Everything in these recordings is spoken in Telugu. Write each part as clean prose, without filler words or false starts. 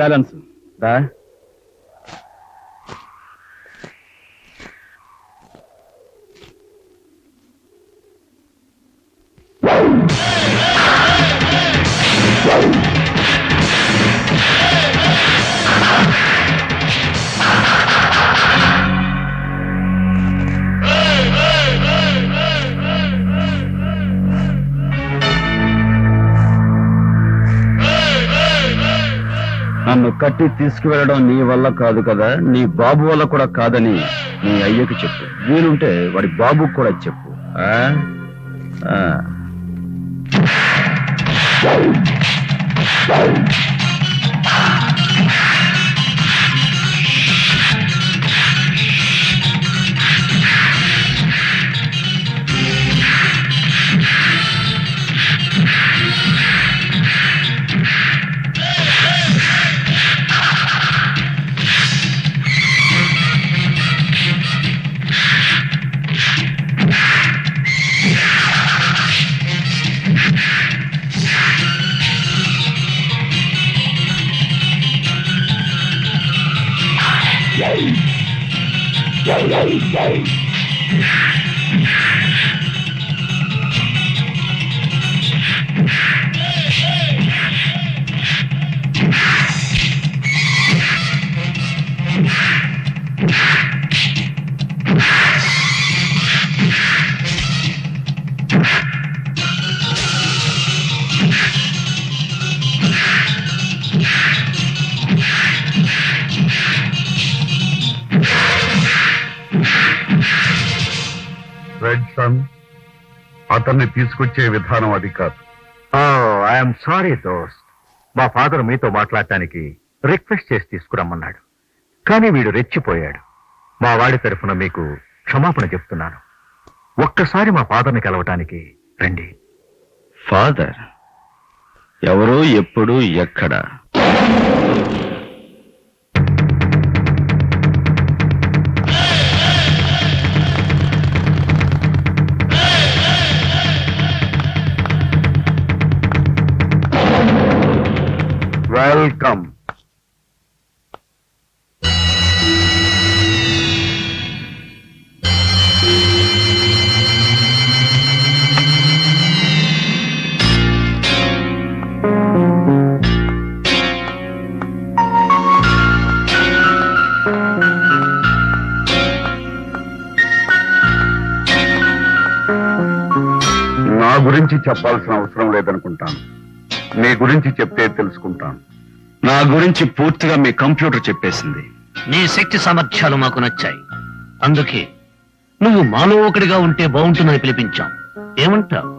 బ్యాలెన్స్ దా. నన్ను కట్టి తీసుకువెళ్ళడం నీ వల్ల కాదు కదా, నీ బాబు వల్ల కూడా కాదని నీ అయ్యకి చెప్పు. వీలుంటే వాడి బాబుకు కూడా చెప్పు. అతన్ని తీసుకొచ్చే విధానం అది కాదు. ఐఎమ్ సారీ దోస్త్, మా ఫాదర్ మీతో మాట్లాడటానికి రిక్వెస్ట్ చేసి తీసుకురమ్మన్నాడు. కానీ వీడు రెచ్చిపోయాడు. మా వాడి తరఫున మీకు క్షమాపణ చెప్తున్నాను. ఒక్కసారి మా ఫాదర్ని కలవటానికి రండి. ఫాదర్ ఎవరు, ఎప్పుడు, ఎక్కడ? వెల్కమ్. నా గురించి చెప్పాల్సిన అవసరం లేదనుకుంటాను. నీ గురించి చెప్తే తెలుసుకుంటాను. నా గురించి పూర్తిగా మీ కంప్యూటర్ చెప్పేసింది. నీ శక్తి సామర్థ్యాలు మాకు నచ్చాయి. అందుకే నువ్వు మాలో ఒకటిగా ఉంటే బాగుంటుందని పిలిపించాం. ఏమంటావు?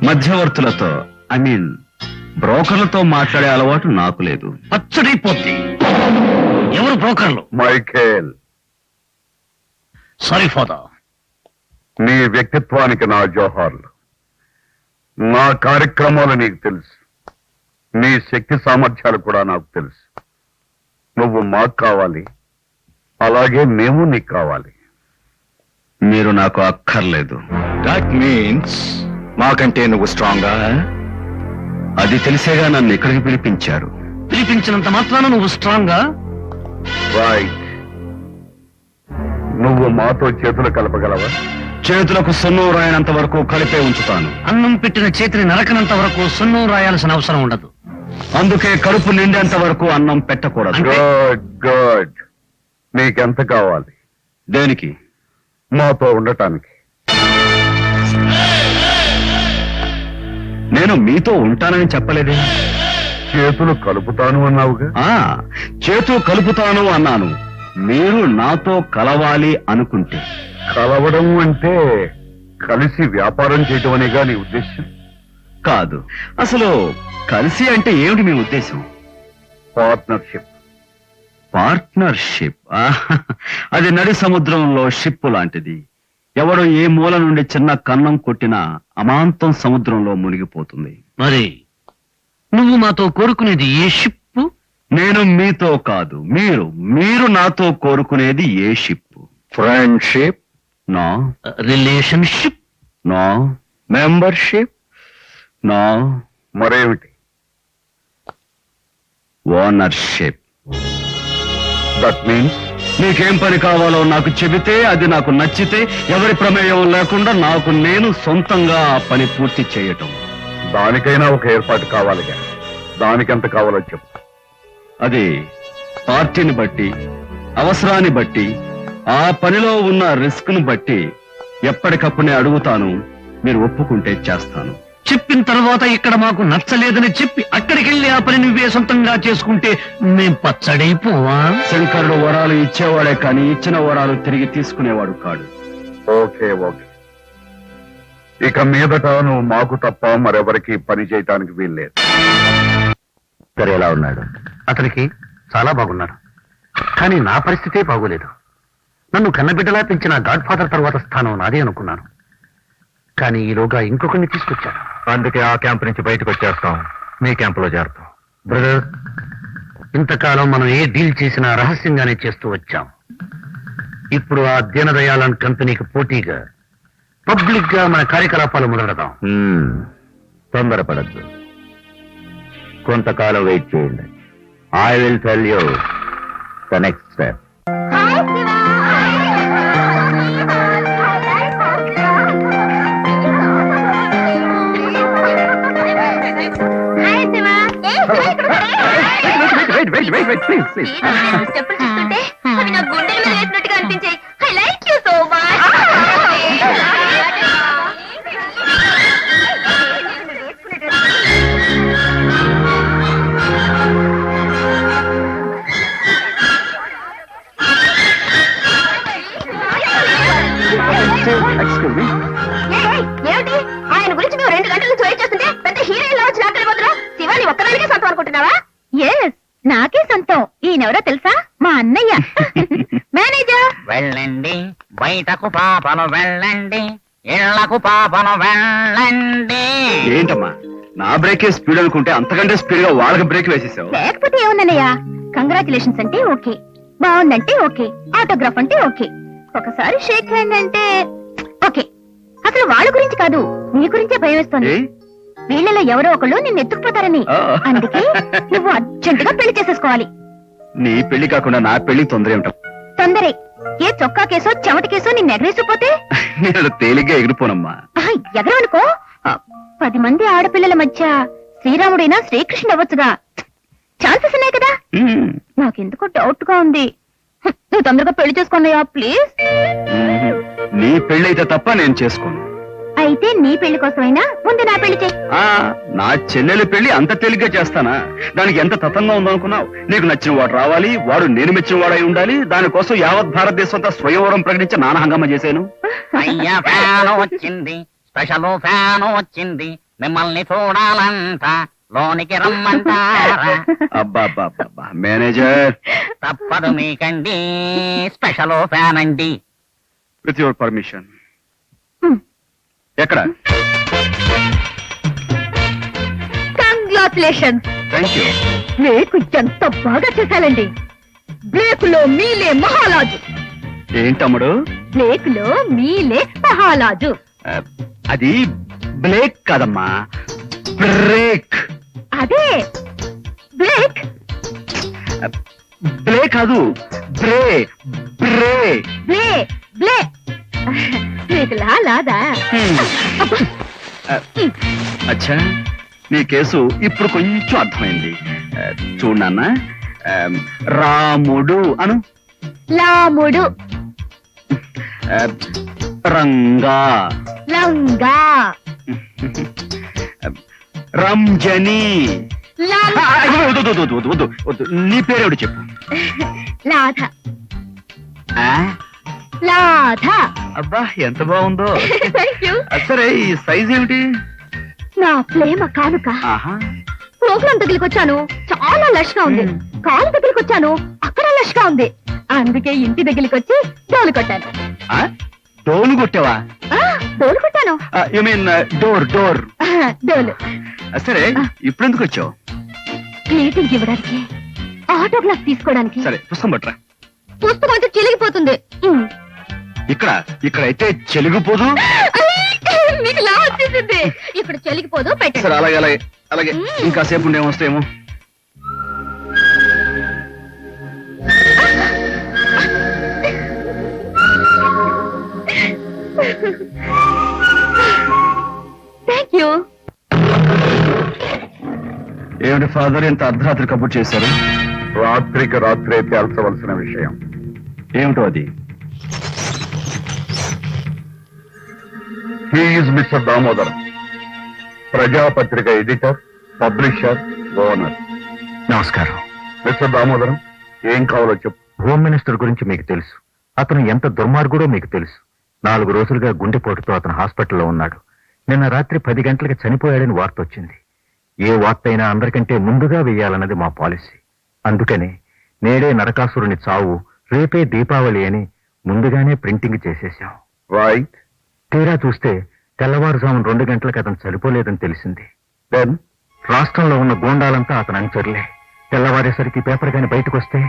మధ్యవర్తులతో, ఐ మీన్ బ్రోకర్లతో మాట్లాడే అలవాటు నాకు లేదు. పచ్చడైపోద్ది. ఎవరు బ్రోకర్లు? మైఖేల్. Sorry father. నీ వ్యక్తిత్వానికి నా జోహార్లు. నా కార్యక్రమాలు నీకు తెలుసు. నీ శక్తి సామర్థ్యాలు కూడా నాకు తెలుసు. నువ్వు మాకు కావాలి, అలాగే మేము నీకు కావాలి. మీరు నాకు అక్కర్లేదు. దట్ మీన్స్ మాకంటే నువ్వు స్ట్రాంగా? అది తెలిసేగా నన్ను ఇక్కడికి పిలిపించారు. పిలిపించినంత మాత్రాన నువ్వు స్ట్రాంగా? రైట్. నువ్వు మాతో చేతులు కలపగలవా? చేతులకు సున్నం రాయనంత వరకు కలిపే ఉంచుతాను. అన్నం పెట్టిన చేతిని నరకనంత వరకు సున్నం రాయాల్సిన అవసరం ఉండదు. అందుకే కడుపు నిండేంత వరకు అన్నం పెట్టకూడదు. Good good. నీకెంత కావాలి? దేనికి? మాతో ఉండటానికి. నేను మీతో ఉంటానని చెప్పలేదే. చేతులు కలుపుతాను అన్నావుగా. చేతులు కలుపుతాను అన్నాను. మీరు నాతో కలవాలి అనుకుంటే. కలవడం అంటే కలిసి వ్యాపారం చేయటం అనేగా నీ ఉద్దేశం? కాదు. అసలు కలిసి అంటే ఏమిటి మీ ఉద్దేశం? పార్ట్నర్షిప్. పార్ట్నర్షిప్? అది నడి సముద్రంలో షిప్ లాంటిది. ఎవడో ఏ మూల నుండి చిన్న కన్నం కొట్టినా అమాంతం సముద్రంలో మునిగిపోతుంది. మరి నువ్వు మాతో కోరుకునేది ఏ షిప్? నేను మీతో కాదు, మీరు నాతో కోరుకునేది ఏ ship? Friendship? No. Relationship? No. Membership? No. మరేమిటి? ఓనర్షిప్. దట్ మీన్స్ నీకేం పని కావాలో నాకు చెబితే అది నాకు నచ్చితే ఎవరి ప్రమేయం లేకుండా నాకు నేను సొంతంగా ఆ పని పూర్తి చేయటం. దానికైనా ఒక ఏర్పాటు కావాలిగా. దానికెంత కావాలో చెప్పు. అది పార్టీని బట్టి, అవసరాన్ని బట్టి, ఆ పనిలో ఉన్న రిస్క్ ను బట్టి ఎప్పటికప్పుడే అడుగుతాను. మీరు ఒప్పుకుంటే చేస్తాను. చెప్పిన తర్వాత ఇక్కడ మాకు నచ్చలేదని చెప్పి అక్కడికి వెళ్ళి ఆ పని నువ్వే సొంతంగా చేసుకుంటే మేం పచ్చడైపోవా? శంకరుడు వరాలు ఇచ్చేవాడే కానీ ఇచ్చిన వరాలు తిరిగి తీసుకునేవాడు కాడు. Okay okay. ఇక మీదట నువ్వు మాకు తప్ప మరెవరికి పని చేయటానికి వీల్లేదు. సరే, ఎలా ఉన్నాడు? అతనికి చాలా బాగున్నాడు, కానీ నా పరిస్థితే బాగోలేదు. నన్ను కన్నబిడ్డలా పెంచిన గాడ్ ఫాదర్ తర్వాత స్థానం నాదే అనుకున్నాను, కానీ ఈలోగా ఇంకొకరిని తీసుకొచ్చాను. అందుకే ఆ క్యాంప్ నుంచి బయటకు వచ్చేస్తాం, మీ క్యాంపులో చేరుతాం. బ్రదర్, ఇంతకాలం మనం ఏ డీల్ చేసినా రహస్యంగానే చేస్తూ వచ్చాం. ఇప్పుడు ఆ దీనదయాళన్ కంపెనీకి పోటీగా పబ్లిక్ గా మన కార్యకలాపాలు మొదలెడదాం. తొందరపడద్దు, కొంతకాలం వెయిట్ చేయండి. I will tell you the next step. చెప్పులు చూస్తుంటే అవి నా గుండెల మీద వేసినట్టుగా అనిపించాయి. I like you so much. ఏమిటి ఆయన గురించి నువ్వు 2 గంటల నుంచి వెయిట్ చేస్తుంటే పెద్ద హీరోయిన్ లో వచ్చి నాకెళ్ళిపోతున్నావు. శివాని ఒక్కదానికే సొంతం అనుకుంటున్నావా? ఎస్, నాకే సొంతం. ఈయనెవరో తెలుసా? మా అన్నయ్య మేనేజర్. వెళ్ళండి బయటకు పాపను, వెళ్ళండి ఇళ్లకు పాపను, వెళ్ళండి. ఏంటమ్మా నా బ్రేకే స్పీడ్ అనుకుంటే అంతకంటే స్పీడ్ గా వాళ్ళకి బ్రేక్ వేసేసావు. లేకపోతే ఏముందన్నయ్య, కంగ్రాచులేషన్స్ అంటే ఓకే, బాగుందంటే ఓకే, ఆటోగ్రాఫ్ అంటే ఓకే, ఒకసారి షేక్ హ్యాండ్ అంటే ఓకే. అసలు వాళ్ళ గురించి కాదు, నీ గురించే భయం వేస్తుంది. ఏ? వీళ్ళలో ఎవరో ఒకళ్ళు నిన్ను ఎత్తుకుపోతారని. ఆ. అందుకే నువ్వు అర్జెంటుగా పెళ్లి చేసేసుకోవాలి. నీ పెళ్లి కాకుండా నా పెళ్లి తొందర ఏమిటో. తొందరే ఏ చొక్కా కేసో చెమట కేసో నిన్ను ఎగరేసిపోతే నేను తేలిగ్గా ఎగిరిపోనమ్మా. ఎగరనుకో. 10 మంది ఆడపిల్లల మధ్య శ్రీరాముడైనా శ్రీకృష్ణుడు అవ్వచ్చుగా. ఛాన్సెస్ ఉన్నాయి కదా. ఉమ్. నాకెందుకో డౌట్ గా ఉంది. నువ్వు తొందరగా పెళ్లి చేసుకున్నాయా ప్లీజ్. నీ పెళ్లి అయితే తప్ప నేను చేసుకోను. అయితే నీ పెళ్లి కోసమైనా ముందు నా పెళ్లి చేయి. ఆ నా చెల్లెలి పెళ్లి అంత తేలిగ్గా చేస్తానా? దానికి ఎంత తతంగా ఉందనుకున్నావు? నీకు నచ్చిన వాడు రావాలి, వాడు నేను మెచ్చిన వాడై ఉండాలి. దానికోసం యావత్ భారతదేశం అంతా స్వయంవరం ప్రకటించి నానా హంగామా చేశాను. అయ్యా ఫ్యాను వచ్చింది, స్పెషల్ ఫ్యాను వచ్చింది, మిమ్మల్ని చూడాలంట, లోనికి రమ్మంటారా? అబ్బా మేనేజర్, తప్పదు మీకండి, స్పెషల్ ఫ్యాన్ అండి. With your permission. ఎక్కడ? కంగ్రాచులేషన్స్. Thank you. బ్రేక్ ఎంత బాగా చేశాలండి. బ్రేక్ లో మీలే మహారాజు. ఏంటమ్ముడు? బ్రేక్ లో మీలే మహారాజు. అది బ్లేక్ కాదమ్మా, బ్రేక్. అదే బ్రేక్. బ్లే కాదు, బ్రే బ్రే. బ్లే బ్లే. నీకు లాదా? అచ్చా, నీ కేసు ఇప్పుడు కొంచెం అర్థమైంది. చూడు నాన్న, రాముడు అను. లాముడు. రంగా. లంగా. రంజని. లం. వద్దు, నీ పేరేవిడు చెప్పు. లాథ. ఆ? లాథ. అబ్బా ఎంత బాగుందో. Thank you. సరే, ఈ సైజ్ ఏమిటి? నా ప్రేమ కానుక. ఆహా. ప్రోగ్రాం దగ్గరికి వచ్చాను, చాలా లష్ గా ఉంది. కాలు దగ్గరికి వచ్చాను, అక్కడ లష్ గా ఉంది. అందుకే ఇంటి దగ్గరికి వచ్చి డోలు కొట్టాను. ఆ? డోలు కొట్టావా? డోలు కొట్టాను. You mean door. డోలు. సరే, ఇప్పుడు ఎందుకు వచ్చావు? మీటింగ్ ఇవ్వడానికి, ఆటోగ్రాఫ్ తీసుకోవడానికి. సరే, పుస్తకం పట్టరా. పుస్తకం అయితే చిలిగిపోతుంది. ఇక్కడైతే చెలిగిపోదు. మీకు లా వచ్చేసింది. ఇక్కడ చెలిగిపోదు. సరే, పెట్టండి. అలాగే ఇంకా సేపు ఉండే వస్తాయేమో. Thank you. ఏమిటి ఫాదర్ ఇంత అర్ధరాత్రి కబుర్ చేశారు? రాత్రికి రాత్రే తేల్చవలసిన విషయం. ఏమిటో అది? He's mister Damodaram, ప్రజాపత్రిక editor, publisher, owner. నమస్కారం. మిస్టర్ దామోదరం, ఏం కావాలో చెప్పు. హోమ్ మినిస్టర్ గురించి మీకు తెలుసు. అతను ఎంత దుర్మార్గుడో మీకు తెలుసు. 4 రోజులుగా గుండెపోటుతో అతను హాస్పిటల్లో ఉన్నాడు. నిన్న రాత్రి 10 గంటలకు చనిపోయాడని వార్త వచ్చింది. ఏ వార్త అయినా అందరికంటే ముందుగా వేయాలన్నది మా పాలసీ. అందుకని నేడే నరకాసురుని చావు, రేపే దీపావళి అని ముందుగానే ప్రింటింగ్ చేసేశాం. రైట్. తీరా చూస్తే తెల్లవారుజామున 2 గంటలకు అతను చనిపోలేదని తెలిసింది. దెన్ రాష్ట్రంలో ఉన్న గూండాలంతా అతను అనుచరులే. తెల్లవారేసరికి పేపర్ గాని బయటకు వస్తే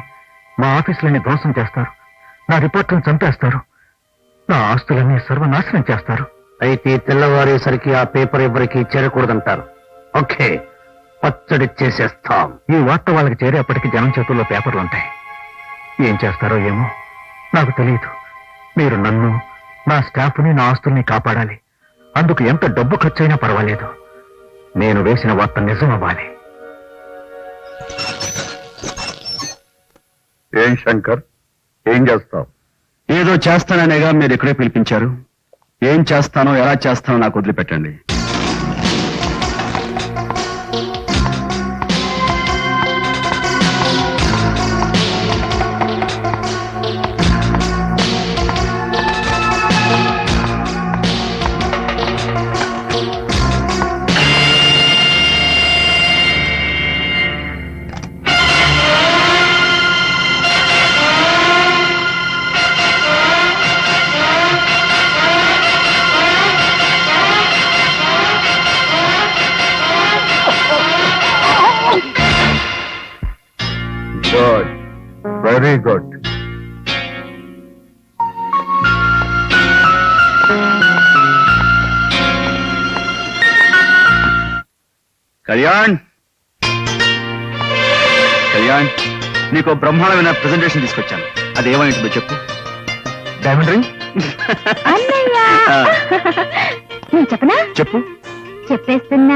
మా ఆఫీసులన్నీ ధ్వంసం చేస్తారు, నా రిపోర్ట్లను చంపేస్తారు, నా ఆస్తులన్నీ సర్వనాశనం చేస్తారు. అయితే తెల్లవారేసరికి ఆ పేపర్ ఎవరికి చేరకూడదంటారు. ఓకే, పచ్చడి చేసేస్తాం. ఈ వార్త వాళ్ళకి చేరేపటికి జనం చేతుల్లో పేపర్లు ఉంటాయి. ఏం చేస్తారో ఏమో నాకు తెలియదు. మీరు నన్ను, నా స్టాఫ్ని, నా ఆస్తుల్ని కాపాడాలి. అందుకు ఎంత డబ్బు ఖర్చైనా పర్వాలేదు. నేను వేసిన వార్త నిజం అవ్వాలి. ఏం శంకర్, ఏం చేస్తావు? ఏదో చేస్తాననేగా మీరు ఇక్కడే పిలిపించారు. ఏం చేస్తానో ఎలా చేస్తానో నాకు వదిలిపెట్టండి. Good, very good. Kalyan, Kalyan, నీకు బ్రహ్మాండమైన ప్రెజెంటేషన్ తీసుకొచ్చాను. అది ఏమైంటుందో చెప్పు. డైమండ్ రింగ్ అన్నయ్య, నేను చెప్పనా? చెప్పు. చెప్పేస్తున్నా.